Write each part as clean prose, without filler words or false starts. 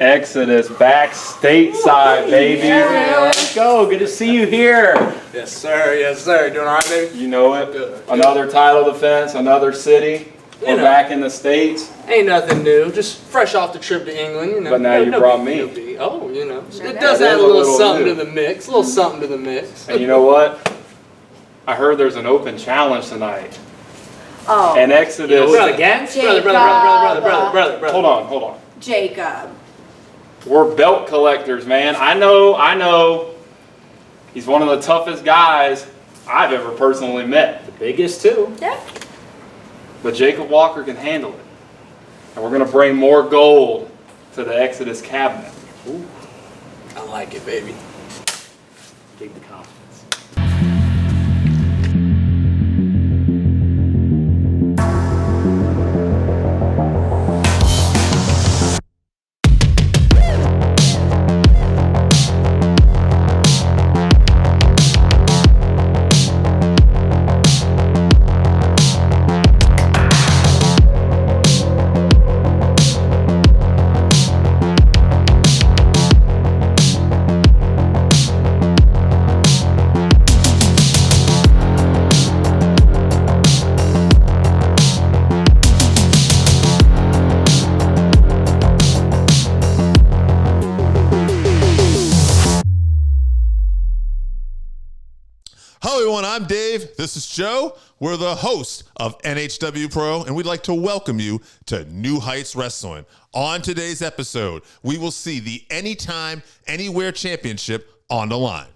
Exodus back stateside, baby. Yeah. Let's go. Good to see you here. Yes, sir. Yes, sir. Doing all right, baby? You know it. Good. Another title defense, another city. We're back in the States. Ain't nothing new. Just fresh off the trip to England, you know. But now you brought me. Oh, you know. It does add a little something to the mix. A little something to the mix. And you know what? I heard there's an open challenge tonight. Oh. And Exodus. Brother, against? Brother. Hold on. Jacob. We're belt collectors, man. I know. He's one of the toughest guys I've ever personally met. The biggest, too. Yeah. But Jacob Walker can handle it. And we're going to bring more gold to the Exodus cabinet. Ooh. I like it, baby. Take the confidence. I'm Dave. This is Joe. We're the host of NHW Pro, and we'd like to welcome you to New Heights Wrestling. On today's episode, we will see the Anytime, Anywhere Championship on the line.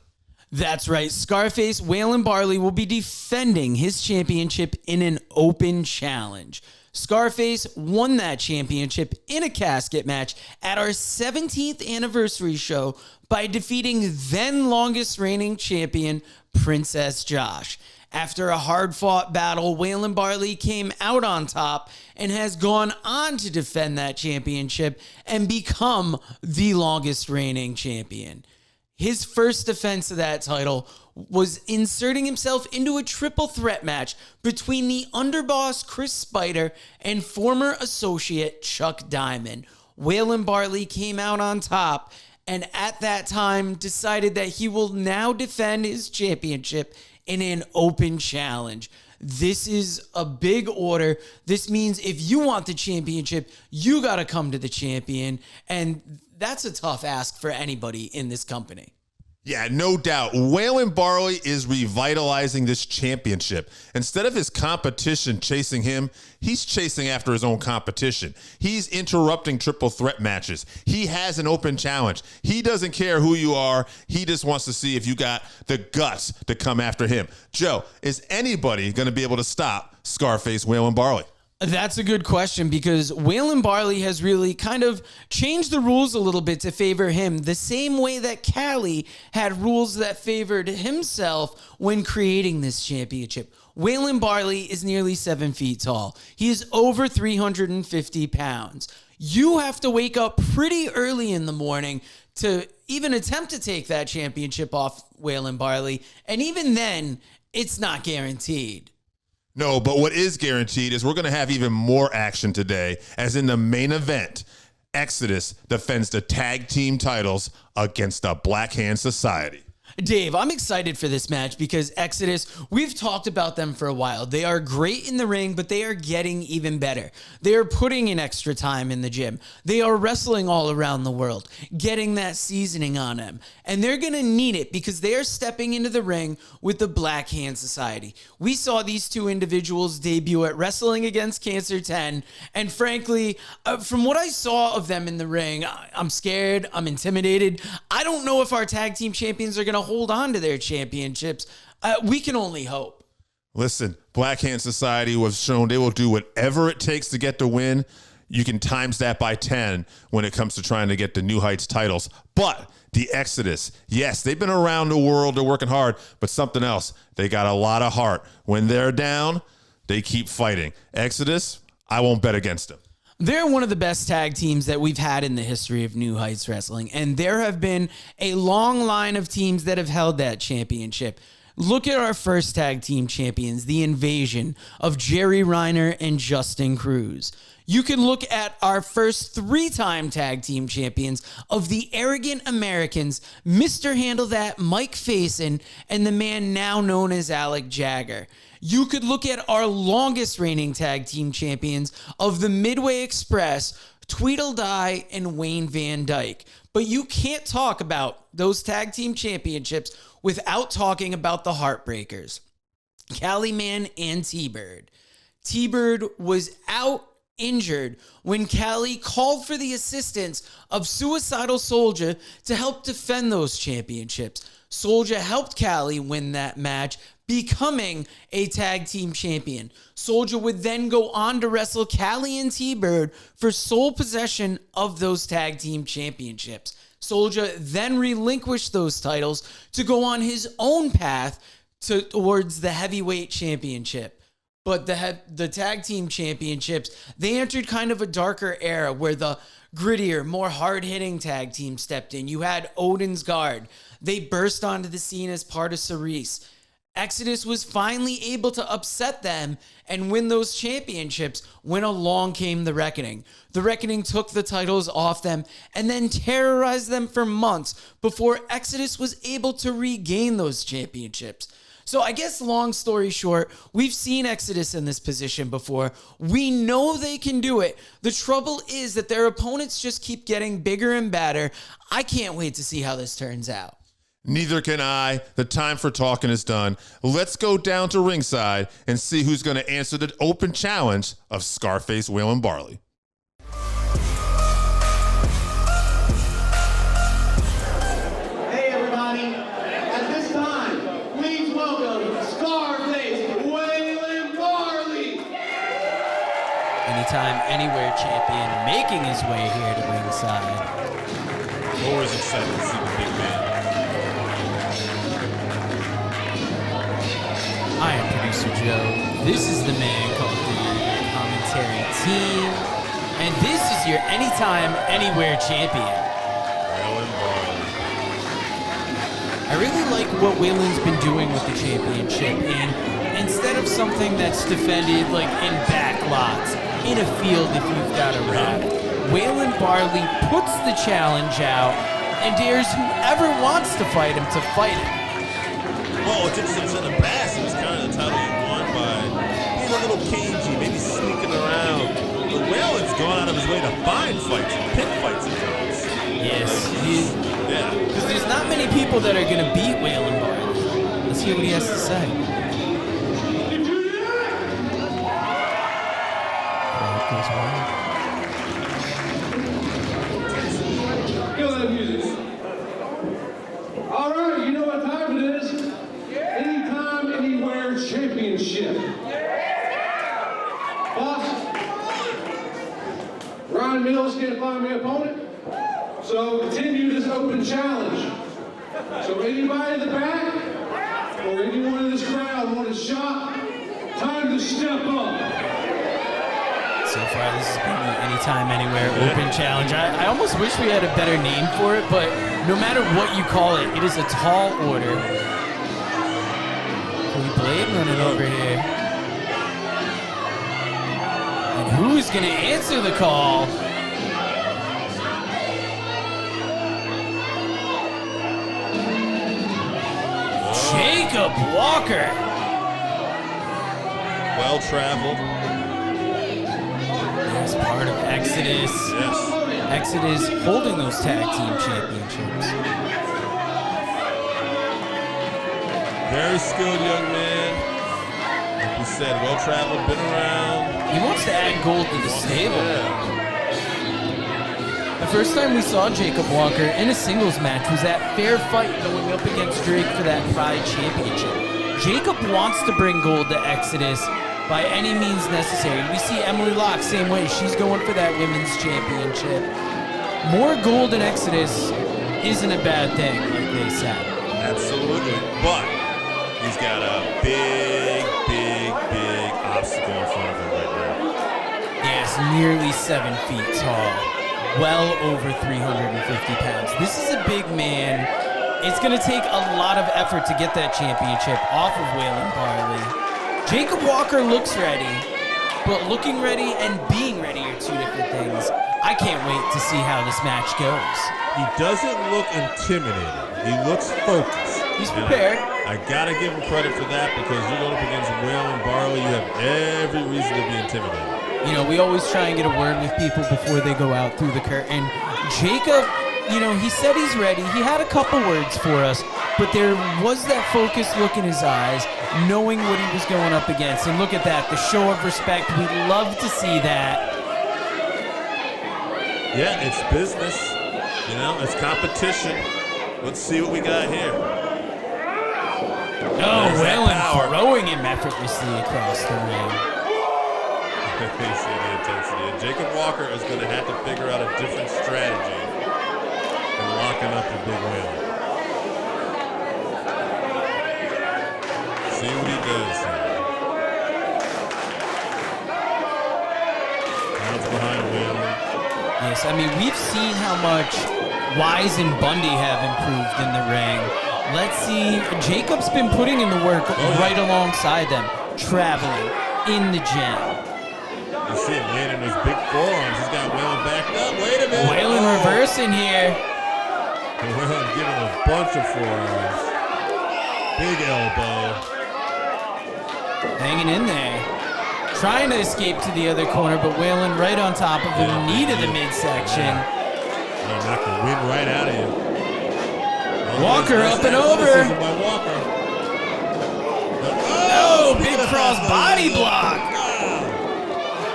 That's right. Scarface Waylon Barley will be defending his championship in an open challenge. Scarface won that championship in a casket match at our 17th anniversary show by defeating then longest reigning champion, Princess Josh. After a hard-fought battle, Waylon Barley came out on top and has gone on to defend that championship and become the longest reigning champion. His first defense of that title was inserting himself into a triple threat match between the underboss Chris Spider and former associate Chuck Diamond. Waylon Barley came out on top and at that time decided that he will now defend his championship in an open challenge. This is a big order. This means if you want the championship, you got to come to the champion. And that's a tough ask for anybody in this company. Yeah, no doubt. Waylon Barley is revitalizing this championship. Instead of his competition chasing him, he's chasing after his own competition. He's interrupting triple threat matches. He has an open challenge. He doesn't care who you are. He just wants to see if you got the guts to come after him. Joe, is anybody going to be able to stop Scarface Waylon Barley? That's a good question because Waylon Barley has really kind of changed the rules a little bit to favor him, the same way that Callie had rules that favored himself when creating this championship. Waylon Barley is nearly 7 feet tall. He is over 350 pounds. You have to wake up pretty early in the morning to even attempt to take that championship off Waylon Barley, and even then, it's not guaranteed. No, but what is guaranteed is we're going to have even more action today, as in the main event, Exodus defends the tag team titles against the Blackhand Society. Dave, I'm excited for this match because Exodus, we've talked about them for a while. They are great in the ring, but they are getting even better. They are putting in extra time in the gym. They are wrestling all around the world, getting that seasoning on them. And they're going to need it because they are stepping into the ring with the Blackhand Society. We saw these two individuals debut at Wrestling Against Cancer 10. And frankly, from what I saw of them in the ring, I'm scared. I'm intimidated. I don't know if our tag team champions are going to hold on to their championships. We can only hope. Listen, Blackhand Society was shown they will do whatever it takes to get the win. You can times that by 10 when it comes to trying to get the New Heights titles. But the Exodus, yes, they've been around the world. They're working hard, but something else. They got a lot of heart. When they're down, they keep fighting. Exodus, I won't bet against them. They're one of the best tag teams that we've had in the history of New Heights Wrestling, and there have been a long line of teams that have held that championship. Look at our first tag team champions, the Invasion of Jerry Reiner and Justin Cruz. You can look at our first 3-time tag team champions of the Arrogant Americans, Mr. Handle That, Mike Facen, and the man now known as Alec Jagger. You could look at our longest reigning tag team champions of the Midway Express, Tweedledee and Wayne Van Dyke. But you can't talk about those tag team championships without talking about the Heartbreakers, Cali-Man and T-Bird. T-Bird was out injured when Cali called for the assistance of Suicidal Soldier to help defend those championships. Soldier helped Cali win that match, becoming a tag team champion. Soldier would then go on to wrestle Cali and T-Bird for sole possession of those tag team championships. Soldier then relinquished those titles to go on his own path towards the heavyweight championship. But the tag team championships, they entered kind of a darker era where the grittier, more hard-hitting tag team stepped in. You had Odin's Guard. They burst onto the scene as part of Cerise. Exodus was finally able to upset them and win those championships when along came the Reckoning. The Reckoning took the titles off them and then terrorized them for months before Exodus was able to regain those championships. So I guess long story short, we've seen Exodus in this position before. We know they can do it. The trouble is that their opponents just keep getting bigger and badder. I can't wait to see how this turns out. Neither can I. The time for talking is done. Let's go down to ringside and see who's going to answer the open challenge of Scarface Waylon Barley. Hey everybody, at this time, please welcome Scarface Waylon Barley. Anytime, anywhere champion making his way here to ringside. Always excited to see the big man. I am producer Joe. This is the man called the commentary team. And this is your Anytime, Anywhere champion. Waylon Barley. I really like what Waylon's been doing with the championship. And instead of something that's defended like in back lots, in a field if you've got a rep, Waylon Barley puts the challenge out and dares whoever wants to fight him to fight him. Well, it's interesting. In the past, it was kind of the title you won by being a little cagey, maybe sneaking around. But Waylon's gone out of his way to find fights and pick fights at times. Yes, Yeah. because there's not many people that are going to beat Waylon Barley. Let's hear what he has to say. Feel that music. All right, you know what time it is. Anytime, Anywhere Championship. Boss, Ryan Mills can't find me an opponent, so continue this open challenge. So anybody in the back or anyone in this crowd want a shot, time to step up. So far, this has been the Anytime, Anywhere Open Challenge. I almost wish we had a better name for it, but no matter what you call it, it is a tall order. Cody Blade running over here. And who's going to answer the call? Jacob Walker. Well traveled. As part of Exodus. Yes. Exodus holding those tag team championships. Very skilled young man. Like we said, well traveled, been around. He wants to add gold to the stable. Yeah. The first time we saw Jacob Walker in a singles match was at Fair Fight going up against Drake for that Pride Championship. Jacob wants to bring gold to Exodus by any means necessary. We see Emily Locke, same way. She's going for that women's championship. More gold in Exodus isn't a bad thing, like they said. Absolutely. But he's got a big obstacle in front of him right now. Yes, nearly 7 feet tall. Well over 350 pounds. This is a big man. It's going to take a lot of effort to get that championship off of Waylon Barley. Jacob Walker looks ready, but looking ready and being ready are two different things. I can't wait to see how this match goes. He doesn't look intimidated. He looks focused. He's And prepared. I gotta give him credit for that because you're going up against Waylon Barley. You have every reason to be intimidated. You know, we always try and get a word with people before they go out through the curtain. Jacob, you know, he said he's ready. He had a couple words for us, but there was that focused look in his eyes, knowing what he was going up against. And look at that, the show of respect. We'd love to see that. Yeah, it's business. You know, it's competition. Let's see what we got here. Oh, There's that power. Waylon throwing him effortlessly across the ring. You see the intensity. And Jacob Walker is going to have to figure out a different strategy than locking up the big whale. See what he does here. Pounds behind Waylon. Yes, I mean, we've seen how much Wise and Bundy have improved in the ring. Let's see. Jacob's been putting in the work right alongside them, traveling in the gym. You see him landing those big forearms. He's got Waylon backed up. Wait a minute. Waylon reversing here. Waylon giving a bunch of forearms. Big elbow. Hanging in there. Trying to escape to the other corner, but Waylon right on top of him. Knee to the midsection. I'm not going to win right out of you. Walker up and over. Oh, big cross body block.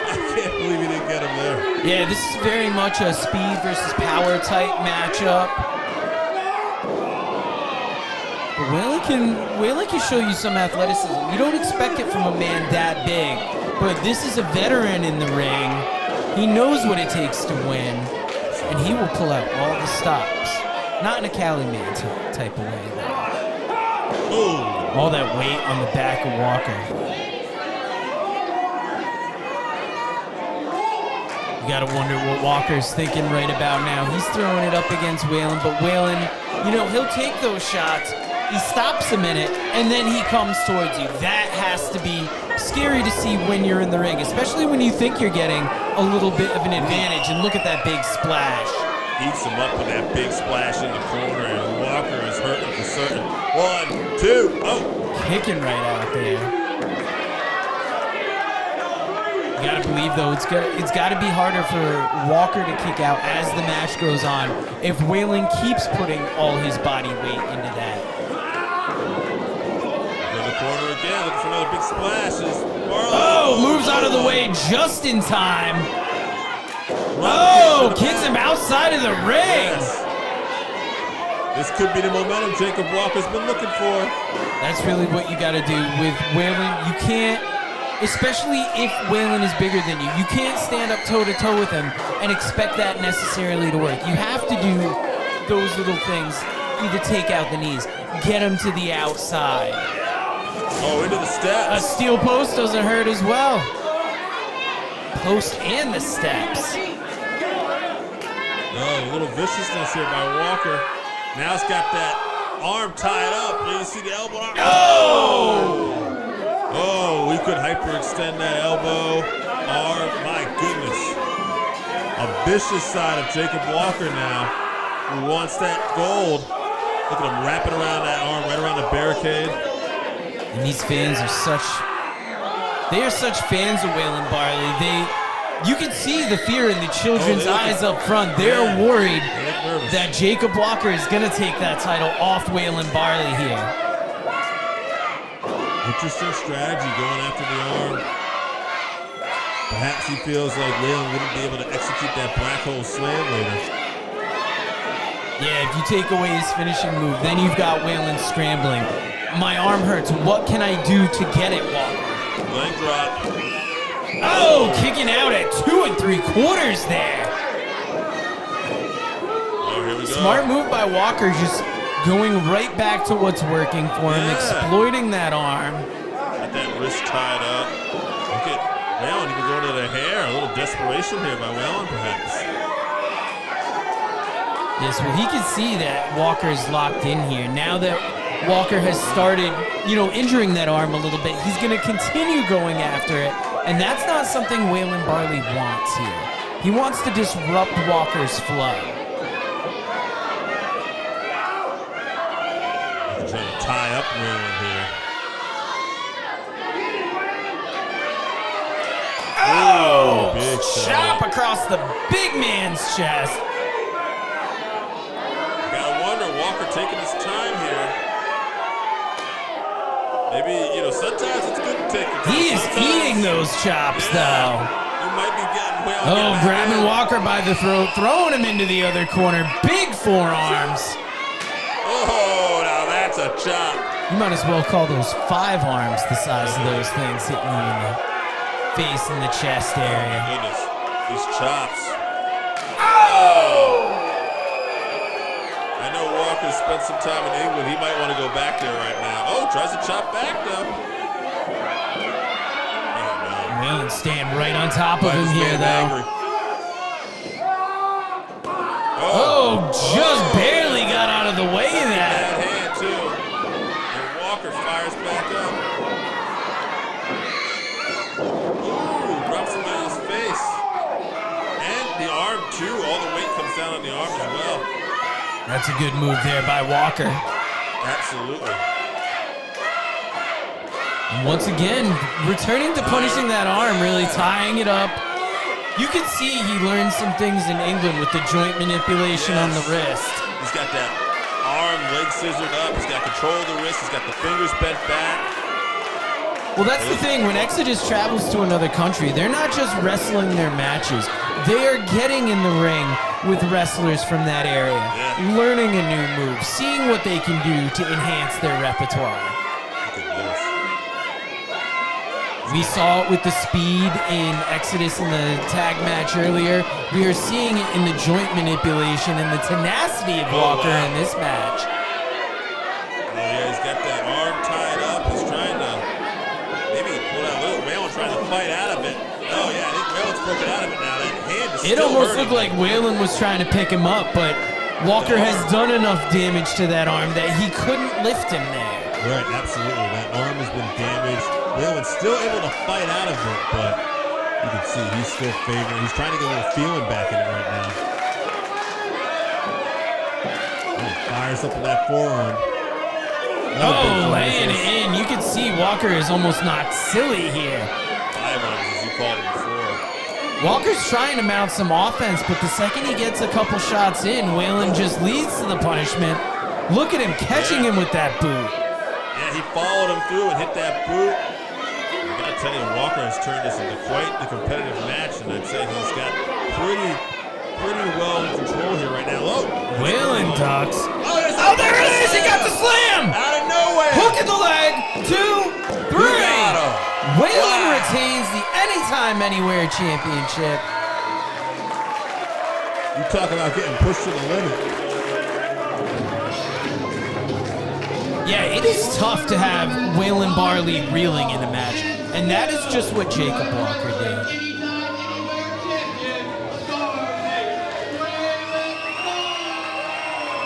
I can't believe he didn't get him there. Yeah, this is very much a speed versus power type matchup. But Waylon can show you some athleticism. You don't expect it from a man that big, but this is a veteran in the ring. He knows what it takes to win, and he will pull out all the stops. Not in a Cali man type of way, though. Ooh. All that weight on the back of Walker. You gotta wonder what Walker's thinking right about now. He's throwing it up against Waylon, but Waylon, you know, he'll take those shots. He stops a minute, and then he comes towards you. That has to be scary to see when you're in the ring, especially when you think you're getting a little bit of an advantage. And look at that big splash. Eats him up with that big splash in the corner, and Walker is hurting for certain. 1, 2, oh. Kicking right out there. You gotta believe, though, it's gotta be harder for Walker to kick out as the match goes on if Waylon keeps putting all his body weight into that. Corner again, looking for another big splash. Oh, moves out of the way just in time. Oh, kicks him outside of the ring. Yes. This could be the momentum Jacob Walker's been looking for. That's really what you got to do with Waylon. You can't, especially if Waylon is bigger than you, you can't stand up toe-to-toe with him and expect that necessarily to work. You have to do those little things, either take out the knees, get him to the outside. Oh, into the steps. A steel post doesn't hurt as well. Post and the steps. Oh, a little viciousness here by Walker. Now it's got that arm tied up. You see the elbow? Oh! Oh, we could hyperextend that elbow. Arm, my goodness. A vicious side of Jacob Walker now, who wants that gold. Look at him wrapping around that arm, right around the barricade. And these fans are such fans of Waylon Barley. You can see the fear in the children's eyes up front. They're worried that Jacob Walker is going to take that title off Waylon Barley here. Interesting strategy going after the arm. Perhaps he feels like Waylon wouldn't be able to execute that black hole slam later. Yeah, if you take away his finishing move, then you've got Waylon scrambling. My arm hurts. What can I do to get it, Walker? Leg drop. Oh, kicking out at 2 3/4 there. Oh, here we go. Smart move by Walker, just going right back to what's working for him, exploiting that arm. Got that wrist tied up. Look at Waylon even going to the hair. A little desperation here by Waylon, perhaps. Yes, well, he can see that Walker's locked in here. Now that Walker has started, injuring that arm a little bit, he's going to continue going after it And that's not something Waylon Barley wants here. He wants to disrupt Walker's flow. He's trying to tie up Waylon here. Oh, big chop across the big man's chest. Gotta wonder, Walker taking his time here. Maybe, sometimes it's good to take your time. He is eating those chops, though. You might be getting well. Oh, grabbing Walker by the throat, throwing him into the other corner. Big forearms. Oh, now that's a chop. You might as well call those 5 arms the size of those things hitting you in the face and the chest area. Goodness, these chops. Oh! I know Walker spent some time in England. He might want to go back there right now. Oh, tries to chop back though. Waylon staying right on top of him here, though. Oh, just barely got out of the way of that. Bad hand too. And Walker fires back up. Ooh, drops him on his face. And the arm too. All the weight comes down on the arm as well. That's a good move there by Walker. Absolutely. And once again, returning to punishing that arm, really tying it up. You can see he learned some things in England with the joint manipulation on the wrist. He's got that arm, leg scissored up. He's got control of the wrist. He's got the fingers bent back. Well, that's the thing. When Exodus travels to another country, they're not just wrestling their matches. They are getting in the ring with wrestlers from that area, learning a new move, seeing what they can do to enhance their repertoire. We saw it with the speed in Exodus in the tag match earlier. We are seeing it in the joint manipulation and the tenacity of Walker in this match. Oh, yeah, he's got that arm tied up. He's trying to maybe pull out a little. Waylon trying to fight out of it. Oh, yeah, I think Waylon's broken out of it now. That hand is It still almost hurting. looked like Waylon was trying to pick him up, but Walker has done enough damage to that arm that he couldn't lift him there. Right, absolutely. That arm has been damaged. Waylon's still able to fight out of it, but you can see he's still favoring. He's trying to get a little feeling back in it right now. Oh, he fires up with that forearm. Oh, laying it in. You can see Walker is almost knocked silly here. 5 arms, as you called it before. Walker's trying to mount some offense, but the second he gets a couple shots in, Waylon just leads to the punishment. Look at him catching him with that boot. Yeah, he followed him through and hit that boot. I gotta tell you, Walker has turned this into quite the competitive match, and I'd say he's got pretty well in control here right now. Oh, Waylon ducks. Oh, there it is! He got the slam! Out of nowhere! Hook in the leg. 2, 3. Waylon retains the Anytime Anywhere Championship. You talk about getting pushed to the limit. Yeah, it is tough to have Waylon Barley reeling in a match, and that is just what Jacob Walker did.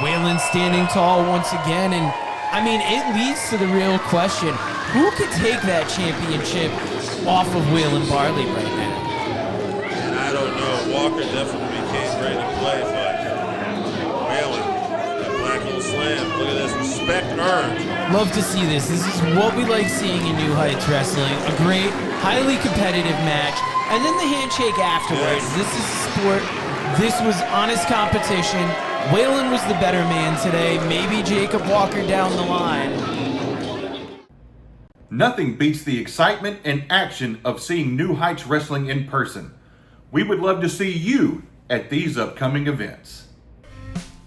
Waylon standing tall once again, and I mean, it leads to the real question: who could take that championship off of Waylon Barley right now? And I don't know. Walker definitely became ready to play, but Waylon, that black hole slam. Look at this, respect earned. Love to see this. This is what we like seeing in New Heights Wrestling. A great, highly competitive match. And then the handshake afterwards. Yes. This is a sport. This was honest competition. Waylon was the better man today. Maybe Jacob Walker down the line. Nothing beats the excitement and action of seeing New Heights Wrestling in person. We would love to see you at these upcoming events.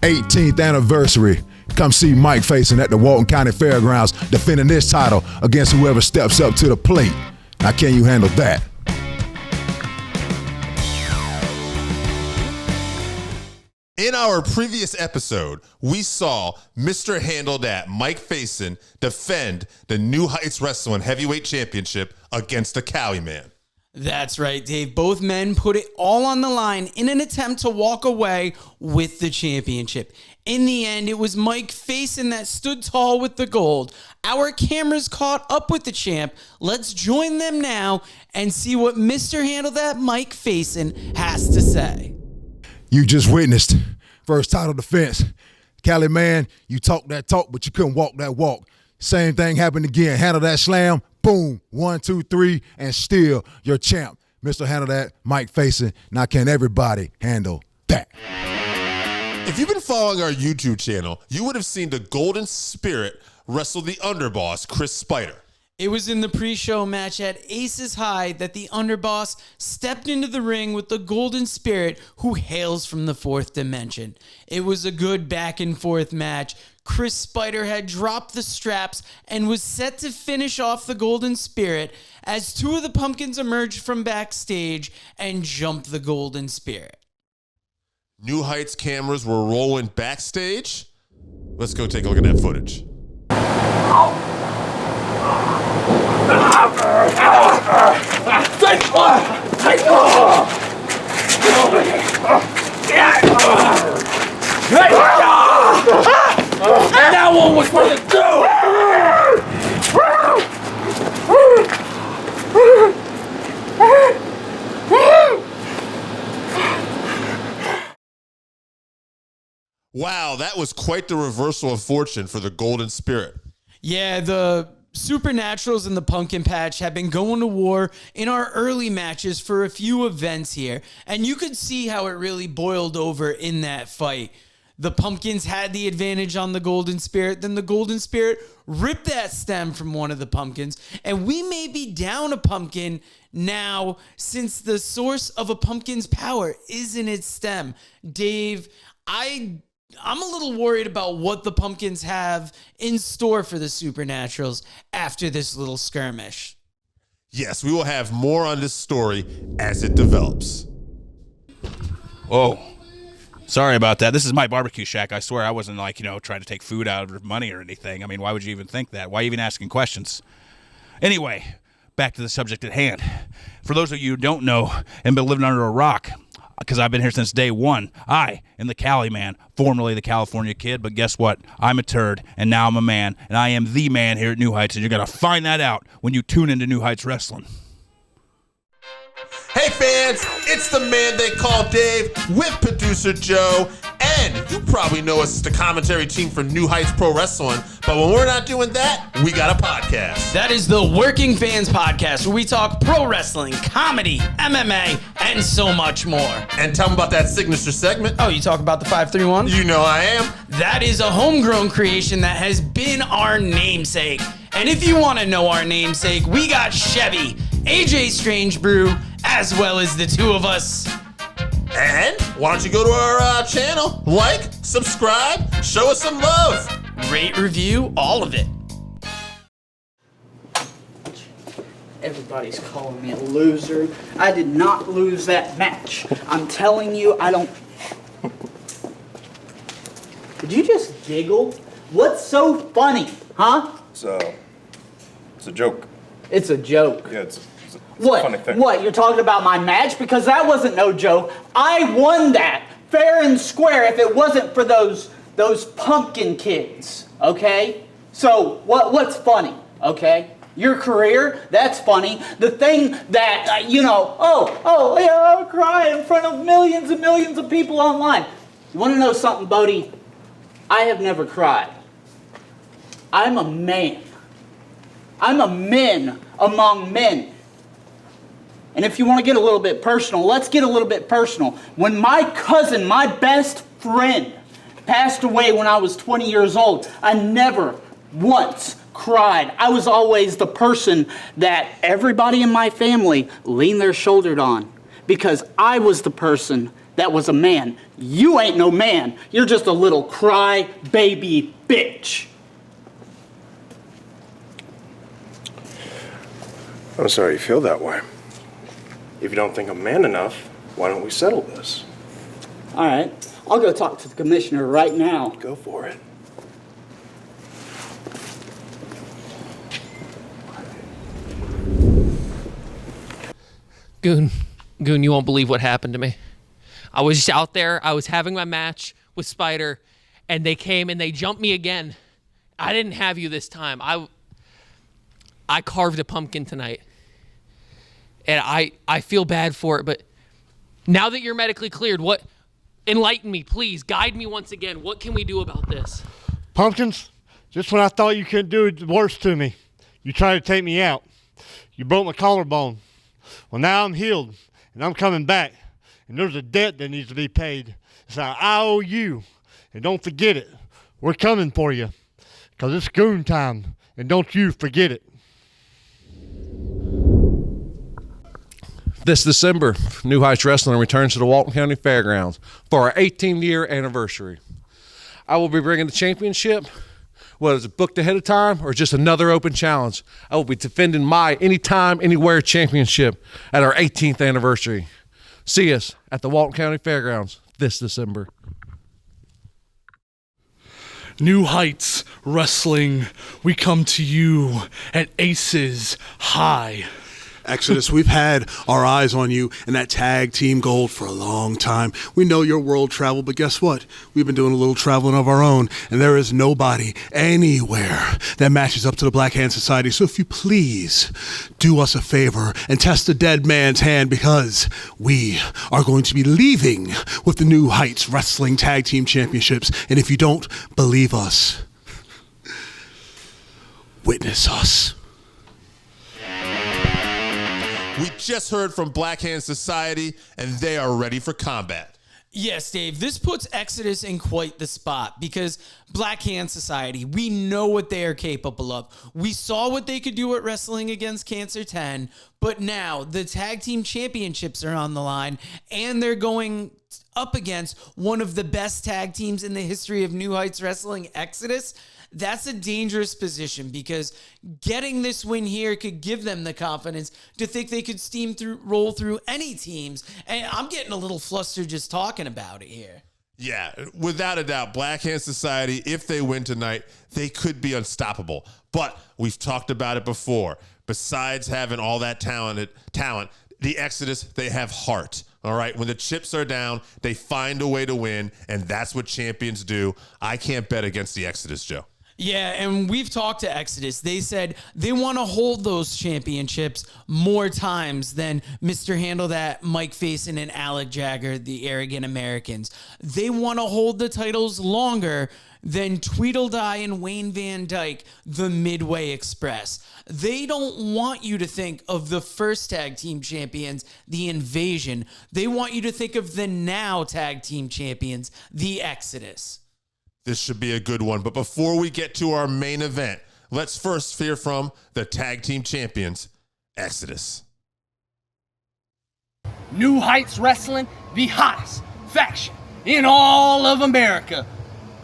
18th anniversary. Come see Mike Facen at the Walton County Fairgrounds defending this title against whoever steps up to the plate. Now, can you handle that? In our previous episode, we saw Mr. Handle Dat, Mike Facen, defend the New Heights Wrestling Heavyweight Championship against the Cali Man. That's right, Dave. Both men put it all on the line in an attempt to walk away with the championship. In the end, it was Mike Facen that stood tall with the gold. Our cameras caught up with the champ. Let's join them now and see what Mr. Handle That Mike Facen has to say. You just witnessed first title defense. Cali man, you talk that talk, but you couldn't walk that walk. Same thing happened again. Handle that slam. Boom. 1, 2, 3, and still your champ. Mr. Handle That, Mike Facen. Now can everybody handle that? If you've been following our YouTube channel, you would have seen the Golden Spirit wrestle the underboss, Chris Spider. It was in the pre-show match at Aces High that the underboss stepped into the ring with the Golden Spirit, who hails from the fourth dimension. It was a good back and forth match. Chris Spider had dropped the straps and was set to finish off the Golden Spirit as two of the pumpkins emerged from backstage and jumped the Golden Spirit. New Heights cameras were rolling backstage. Let's go take a look at that footage. That one was for the dude! Wow, that was quite the reversal of fortune for the Golden Spirit. Yeah, the Supernaturals and the Pumpkin Patch have been going to war in our early matches for a few events here, and you could see how it really boiled over in that fight. The Pumpkins had the advantage on the Golden Spirit, then the Golden Spirit ripped that stem from one of the Pumpkins, and we may be down a pumpkin now since the source of a pumpkin's power is in its stem. Dave, I'm a little worried about what the Pumpkins have in store for the Supernaturals after this little skirmish. Yes, we will have more on this story as it develops. Whoa. Sorry about that. This is my barbecue shack. I swear I wasn't trying to take food out of money or anything. I mean, why would you even think that? Why even asking questions? Anyway, back to the subject at hand. For those of you who don't know and been living under a rock, because I've been here since day one, I am the Cali man, formerly the California Kid, but guess what? I'm a turd, and now I'm a man, and I am the man here at New Heights, and you're going to find that out when you tune into New Heights Wrestling. Hey fans, it's the man they call Dave with producer Joe, and you probably know us as the commentary team for New Heights Pro Wrestling, but when we're not doing that, we got a podcast. That is the Working Fans Podcast, where we talk pro wrestling, comedy, MMA, and so much more. And tell them about that signature segment. Oh, you talk about the 531? You know I am. That is a homegrown creation that has been our namesake. And if you want to know our namesake, we got Chevy, AJ Strange Brew, as well as the two of us. And why don't you go to our channel, like, subscribe, show us some love. Rate, review, all of it. Everybody's calling me a loser. I did not lose that match. I'm telling you, I don't... Did you just giggle? What's so funny, huh? It's a joke. It's a joke. Yeah, it's a What? funny thing. What? You're talking about my match? Because that wasn't no joke. I won that fair and square if it wasn't for those pumpkin kids, okay? So what's funny, okay? Your career, that's funny. The thing that, yeah, I'll cry in front of millions and millions of people online. You want to know something, Bodie? I have never cried. I'm a man. I'm a man among men. And if you want to get a little bit personal, let's get a little bit personal. When my cousin, my best friend, passed away when I was 20 years old, I never once cried. I was always the person that everybody in my family leaned their shoulder on because I was the person that was a man. You ain't no man. You're just a little cry baby bitch. I'm sorry you feel that way. If you don't think I'm man enough, why don't we settle this? All right. I'll go talk to the commissioner right now. Go for it. Goon, you won't believe what happened to me. I was out there, I was having my match with Spider, and they came and they jumped me again. I didn't have you this time. I carved a pumpkin tonight. And I feel bad for it, but now that you're medically cleared, enlighten me, please. Guide me once again. What can we do about this? Pumpkins, just when I thought you couldn't do it worse to me, you tried to take me out. You broke my collarbone. Well, now I'm healed, and I'm coming back, and there's a debt that needs to be paid. So I owe you, and don't forget it. We're coming for you, because it's goon time, and don't you forget it. This December, New Heights Wrestling returns to the Walton County Fairgrounds for our 18th year anniversary. I will be bringing the championship, whether it's booked ahead of time or just another open challenge. I will be defending my Anytime, Anywhere championship at our 18th anniversary. See us at the Walton County Fairgrounds this December. New Heights Wrestling, we come to you at Aces High. Exodus, we've had our eyes on you and that tag team gold for a long time. We know your world travel, but guess what? We've been doing a little traveling of our own, and there is nobody anywhere that matches up to the Blackhand Society. So if you please do us a favor and test the dead man's hand, because we are going to be leaving with the New Heights Wrestling Tag Team Championships. And if you don't believe us, witness us. We just heard from Blackhand Society, and they are ready for combat. Yes, Dave, this puts Exodus in quite the spot because Blackhand Society, we know what they are capable of. We saw what they could do at Wrestling Against Cancer 10, but now the Tag Team Championships are on the line, and they're going up against one of the best tag teams in the history of New Heights Wrestling, Exodus. That's a dangerous position because getting this win here could give them the confidence to think they could roll through any teams. And I'm getting a little flustered just talking about it here. Yeah, without a doubt, Blackhand Society, if they win tonight, they could be unstoppable. But we've talked about it before. Besides having all that talent, the Exodus, they have heart. All right, when the chips are down, they find a way to win, and that's what champions do. I can't bet against the Exodus, Joe. Yeah, and we've talked to Exodus. They said they want to hold those championships more times than Mr. Handle That, Mike Facen, and Alec Jagger, the arrogant Americans. They want to hold the titles longer than Tweedledee and Wayne Van Dyke, the Midway Express. They don't want you to think of the first tag team champions, the Invasion. They want you to think of the now tag team champions, the Exodus. This should be a good one. But before we get to our main event, let's first hear from the tag team champions, Exodus. New Heights Wrestling, the hottest faction in all of America.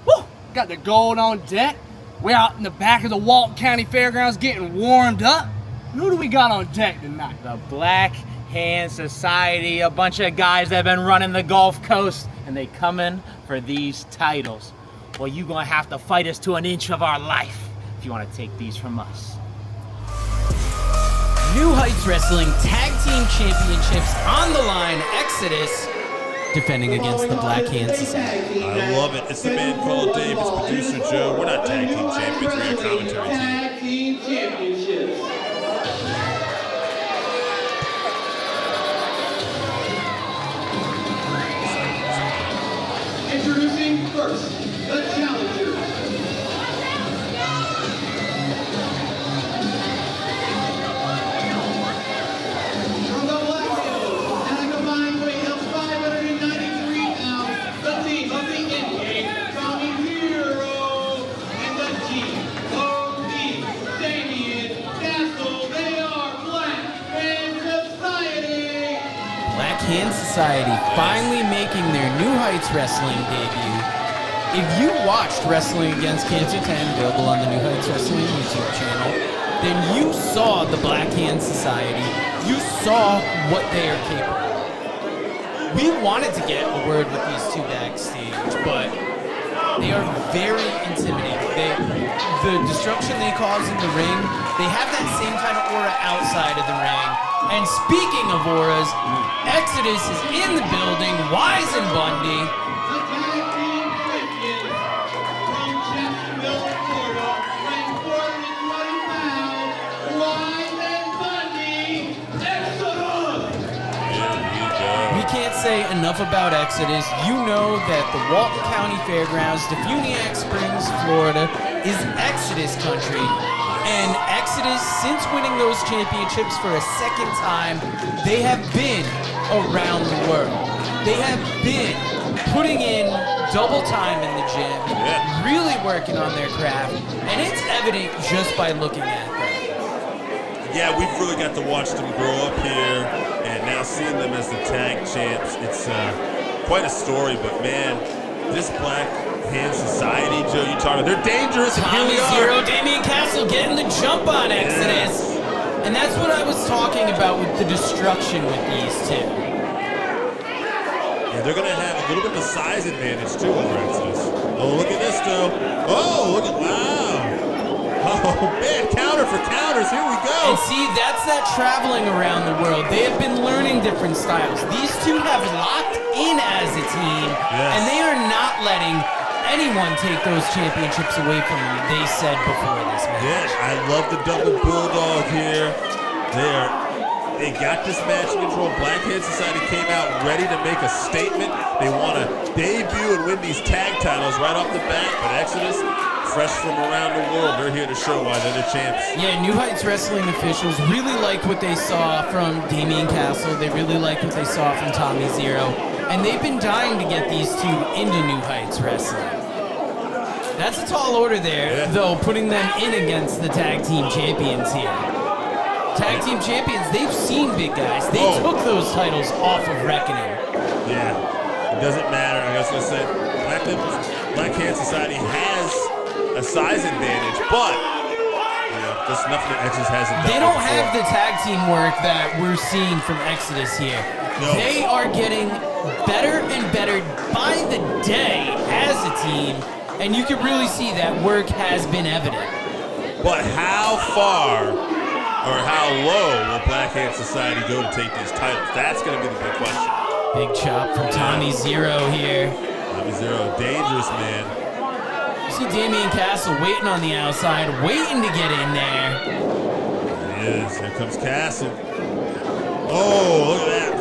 Woo! Got the gold on deck. We're out in the back of the Walton County Fairgrounds getting warmed up. Who do we got on deck tonight? The Blackhand Society, a bunch of guys that have been running the Gulf Coast, and they coming for these titles. Well, you're gonna have to fight us to an inch of our life if you want to take these from us. New Heights Wrestling Tag Team Championships on the line. Exodus defending against the Blackhand Society. I love it. It's the man called Dave. It's producer Joe. We're not tag team champions. We're a commentary team. Tag Team Championships. Introducing first, the challengers. From the black hills, at a combined weight of 593 pounds, the team of the Zavior and the Xero Damien Castle. They are Blackhand Society. Blackhand Society finally making their New Heights Wrestling debut. If you watched Wrestling Against Cancer 10, available on the New Heights Wrestling YouTube channel, then you saw the Blackhand Society. You saw what they are capable of. We wanted to get a word with these two backstage, but they are very intimidating. The destruction they cause in the ring, they have that same kind of aura outside of the ring, And speaking of auras, Exodus is in the building, Wise and Bundy. Can't say enough about Exodus. You know that the Walton County Fairgrounds, DeFuniak Springs, Florida, is Exodus country. And Exodus, since winning those championships for a second time, they have been around the world. They have been putting in double time in the gym, really working on their craft, and it's evident just by looking at them. Yeah, we've really got to watch them grow up here, and now seeing them as the tag champs, it's quite a story. But man, this Blackhand society, Joe, you talking about, they're dangerous, and here we are. Xero Damien Castle getting the jump on Exodus. Yes. And that's what I was talking about with the destruction with these two. Yeah, they're going to have a little bit of a size advantage too over Exodus. Oh, look at this though. Oh, look at, wow. Oh man, counter for counters, here we go. And see, that's that traveling around the world. They have been learning different styles. These two have locked in as a team, and they are not letting anyone take those championships away from them, they said before this match. Yes, I love the double bulldog here. They got this match in control. Blackhand Society came out ready to make a statement. They want to debut and win these tag titles right off the bat, but Exodus, fresh from around the world, they're here to show why they're the champs. Yeah, New Heights Wrestling officials really liked what they saw from Damien Castle. They really liked what they saw from Tommy Xero. And they've been dying to get these two into New Heights Wrestling. That's a tall order there, though, putting them in against the tag team champions here. Tag team champions, they've seen big guys. They took those titles off of Reckoning. Yeah, it doesn't matter. I was going to say, Blackhand Society has a size advantage, but just nothing that Exodus hasn't done. They don't have the tag team work that we're seeing from Exodus here. No. They are getting better and better by the day as a team, and you can really see that work has been evident. But how far or how low will Blackhand Society go to take these titles? That's going to be the big question. Big chop from Tommy Xero here. Tommy Xero, dangerous man. You see Damien Castle waiting on the outside, waiting to get in there. There he is. Here comes Castle. Oh, look at that.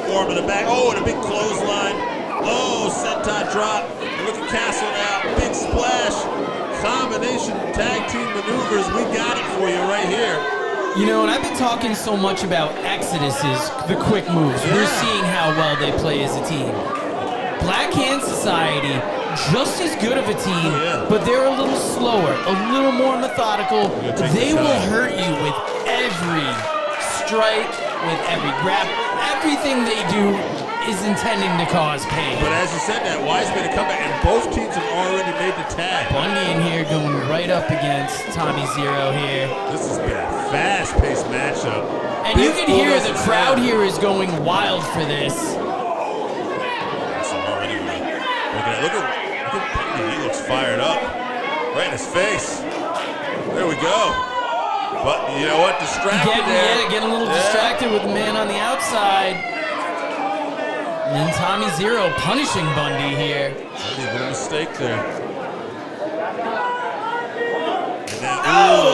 Form in the back. Oh, and a big clothesline. Oh, sentai drop. And look at Castle now. Big splash. Combination tag team maneuvers. We got it for you right here. You know, and I've been talking so much about Exodus's, the quick moves. Yeah. We're seeing how well they play as a team. Blackhand Society, just as good of a team, but they're a little slower, a little more methodical. They will hurt you with every strike, with every grab. Everything they do is intending to cause pain. But as you said that, Wise made a comeback, and both teams have already made the tag. Bundy in here going right up against Tommy Xero here. This has been a fast-paced matchup. And you can hear the crowd here is going wild for this. Look at Bundy, he looks fired up. Right in his face. There we go. But you know what? Distracted there. Getting a little distracted with the man on the outside. And then Tommy Xero punishing Bundy here. Bundy, a mistake there.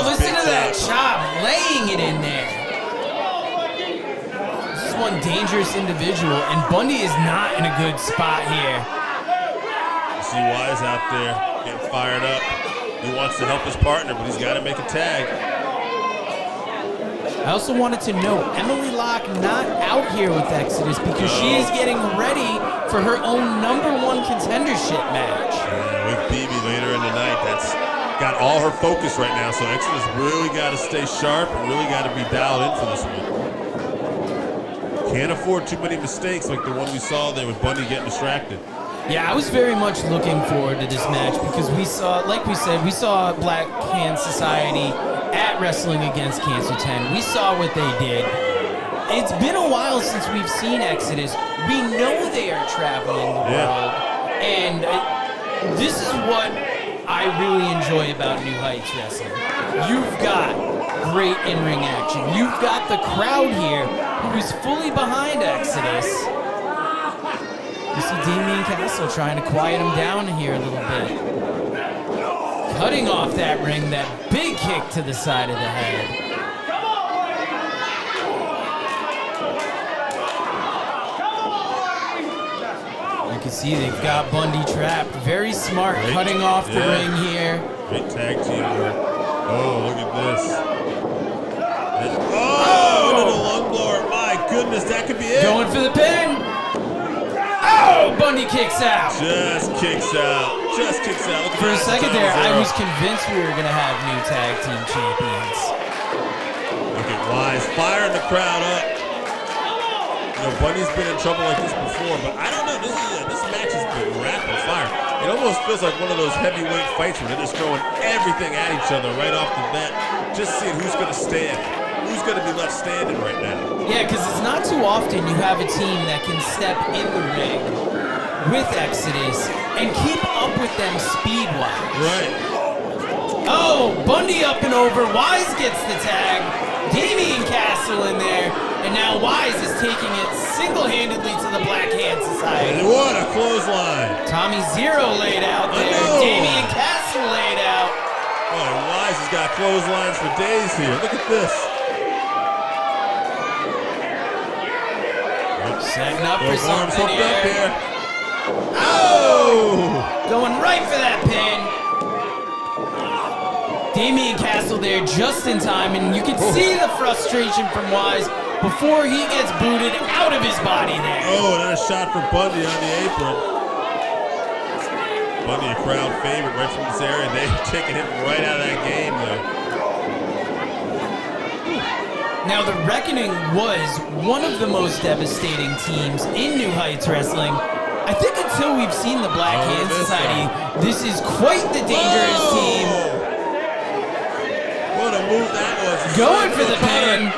Listen to that chop, laying it in there. This is one dangerous individual, and Bundy is not in a good spot here. You see Wise out there getting fired up. He wants to help his partner, but he's got to make a tag. I also wanted to note, Emily Locke not out here with Exodus because she is getting ready for her own #1 contendership match. Yeah, with BB later in the night. That's got all her focus right now, so Exodus really got to stay sharp and really got to be dialed in for this one. Can't afford too many mistakes like the one we saw there with Bundy getting distracted. Yeah, I was very much looking forward to this match because we saw, like we said, we saw Blackhand Society at Wrestling Against Cancer 10. We saw what they did. It's been a while since we've seen Exodus. We know they are traveling the world. And this is what I really enjoy about New Heights Wrestling. You've got great in-ring action. You've got the crowd here who's fully behind Exodus. You see Damien Castle trying to quiet him down here a little bit. Cutting off that ring, that big kick to the side of the head. You can see they've got Bundy trapped. Very smart, cutting off the ring here. Great tag team work. Oh, look at this. Oh, into the lung blower. My goodness, that could be it. Going for the pin. Oh, Bundy kicks out. Just kicks out. Just kicks out. For a second there, I was convinced we were going to have new tag team champions. Look at Wise firing the crowd up. You know, Bundy's been in trouble like this before, but I don't know. This match has been rapid fire. It almost feels like one of those heavyweight fights where they're just throwing everything at each other right off the bat, just seeing who's going to stand, who's going to be left standing right now. Yeah, because it's not too often you have a team that can step in the ring with Exodus and keep up with them speed-wise. Right. Oh, Bundy up and over. Wise gets the tag. Damien Castle in there. And now Wise is taking it single-handedly to the Blackhand Society. And what a clothesline. Tommy Xero laid out there. Damien Castle laid out. Oh, Wise has got clotheslines for days here. Look at this. Setting up for Those arms something hooked up here. here. Oh! Going right for that pin. Damien Castle there just in time, and you can see the frustration from Wise before he gets booted out of his body there. Oh, and a shot for Bundy on the apron. Bundy, a crowd favorite right from this area. They've taken him right out of that game, though. Now, the Reckoning was one of the most devastating teams in New Heights Wrestling. I think until we've seen the Blackhand Society, this is quite the dangerous team. What a move that was. Going for the pin.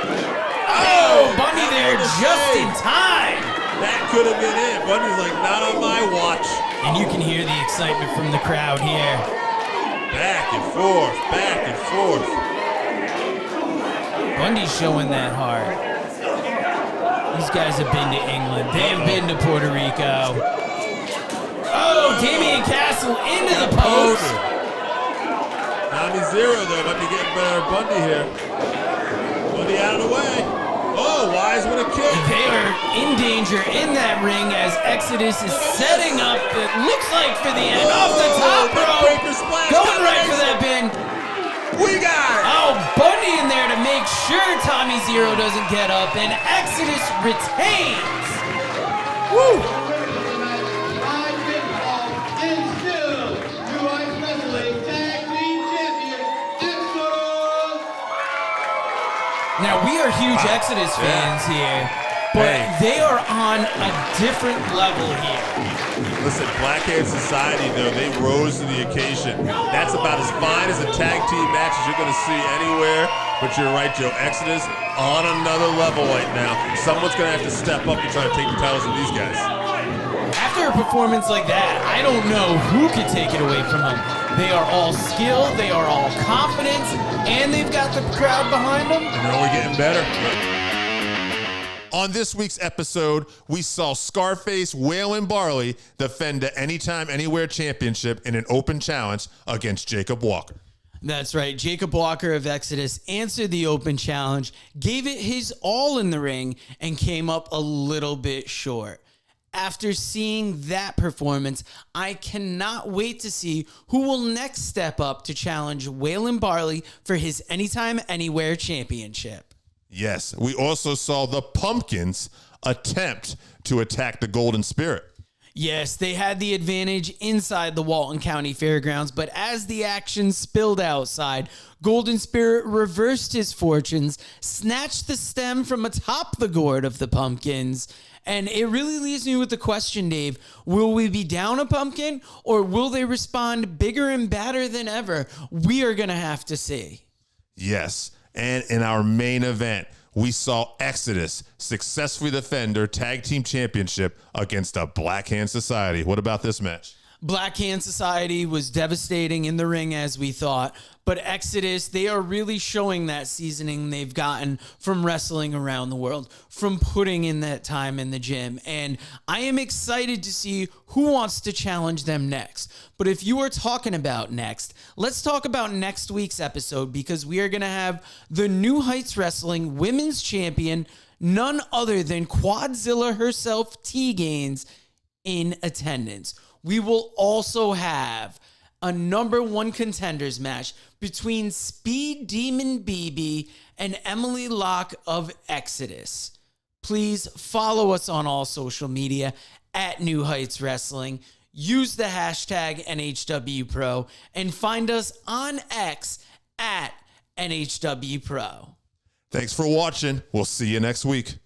Oh, Bundy there just in time. That could have been it. Bundy's like, not on my watch. And you can hear the excitement from the crowd here. Back and forth, back and forth. Bundy's showing that heart. These guys have been to England. They have been to Puerto Rico. Oh, Damien Castle into the post. Tommy Xero, though, might be getting better at Bundy here. Bundy out of the way. Oh, Wise with a kick. They are in danger in that ring as Exodus is setting up, it looks like for the end. Off the top rope. Going right for that pin. We got it. Oh, Bundy in there to make sure Tommy Xero doesn't get up, and Exodus retains. Woo! Now, we are huge Exodus fans here, but they are on a different level here. Listen, Blackhand Society, though, they rose to the occasion. That's about as fine as a tag team match as you're going to see anywhere. But you're right, Joe. Exodus on another level right now. Someone's going to have to step up and try to take the titles from these guys. After a performance like that, I don't know who could take it away from them. They are all skilled, they are all confident, and they've got the crowd behind them. And they're only getting better. On this week's episode, we saw Scarface Waylon Barley defend the Anytime Anywhere Championship in an open challenge against Jacob Walker. That's right. Jacob Walker of Exodus answered the open challenge, gave it his all in the ring, and came up a little bit short. After seeing that performance, I cannot wait to see who will next step up to challenge Waylon Barley for his Anytime Anywhere Championship. Yes, we also saw the Pumpkins attempt to attack the Golden Spirit. Yes, they had the advantage inside the Walton County Fairgrounds, but as the action spilled outside, Golden Spirit reversed his fortunes, snatched the stem from atop the gourd of the Pumpkins, and it really leaves me with the question, Dave, will we be down a pumpkin, or will they respond bigger and badder than ever? We are going to have to see. Yes, and in our main event, we saw Exodus successfully defend their tag team championship against the Blackhand Society. What about this match? Blackhand Society was devastating in the ring as we thought, but Exodus, they are really showing that seasoning they've gotten from wrestling around the world, from putting in that time in the gym. And I am excited to see who wants to challenge them next. But if you are talking about next, let's talk about next week's episode, because we are going to have the New Heights Wrestling Women's Champion, none other than Quadzilla herself, T Gaines, in attendance. We will also have a number one contenders match between Speed Demon BB and Emily Locke of Exodus. Please follow us on all social media at New Heights Wrestling. Use the hashtag NHW Pro and find us on X at NHW Pro. Thanks for watching. We'll see you next week.